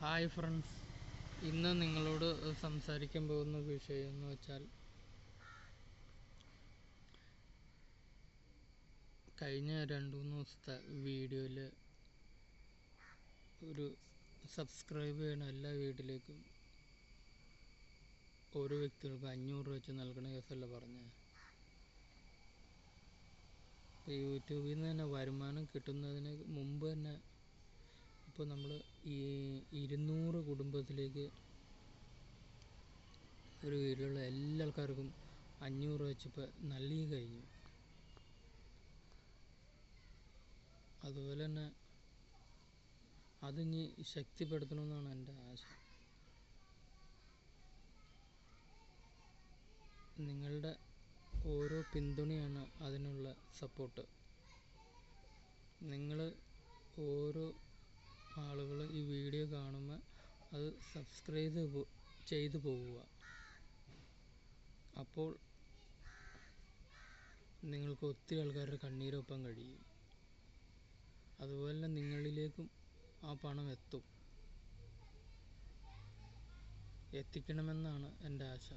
Hi friends, ഇന്ന് നിങ്ങളോട് സംസാരിക്കാൻ പോകുന്ന വിഷയം എന്ന് വെച്ചാൽ കഴിഞ്ഞ 2-3 ദിവസത്തെ വീഡിയോയിൽ ഒരു സബ്സ്ക്രൈബ് ചെയ്യണ എല്ലാ വീട്ടിലേക്കും ഓരോ വ്യക്തികൾക്ക് 500 രൂപ വെച്ച് നൽകണ കേസല്ല പറഞ്ഞത്. യൂട്യൂബിൽ നിന്ന് തന്നെ വരുമാനം കിട്ടുന്നതിന് മുമ്പ് തന്നെ ഇപ്പോൾ നമ്മൾ ഈ 200 കുടുംബത്തിലേക്ക് ഒരു വീട്ടിലുള്ള എല്ലാ ആൾക്കാർക്കും 500 രൂപ വെച്ചിപ്പോൾ നൽകി കഴിഞ്ഞു. അതുപോലെ തന്നെ അതിനി ശക്തിപ്പെടുത്തണമെന്നാണ് എൻ്റെ ആശ. നിങ്ങളുടെ ഓരോ പിന്തുണയാണ് അതിനുള്ള സപ്പോർട്ട്. നിങ്ങൾ ഓരോ ആളുകൾ ഈ വീഡിയോ കാണുമ്പോൾ അത് സബ്സ്ക്രൈബ് ചെയ്തു പോവുക. അപ്പോൾ നിങ്ങൾക്ക് ഒത്തിരി ആൾക്കാരുടെ കണ്ണീരൊപ്പം കഴിയും. അതുപോലെ തന്നെ നിങ്ങളിലേക്കും ആ പണം എത്തിക്കണമെന്നാണ് എൻ്റെ ആശ.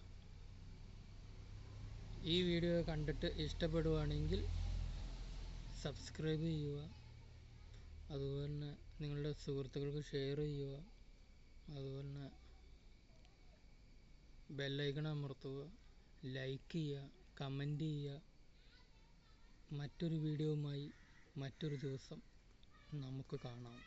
ഈ വീഡിയോ കണ്ടിട്ട് ഇഷ്ടപ്പെടുകയാണെങ്കിൽ സബ്സ്ക്രൈബ് ചെയ്യുക. അതുപോലെ തന്നെ നിങ്ങളുടെ സുഹൃത്തുക്കൾക്ക് ഷെയർ ചെയ്യുക. അതുപോലെ തന്നെ ബെല്ലൈക്കൺ അമർത്തുക, ലൈക്ക് ചെയ്യുക, കമൻറ്റ് ചെയ്യുക. മറ്റൊരു വീഡിയോയുമായി മറ്റൊരു ദിവസം നമുക്ക് കാണാം.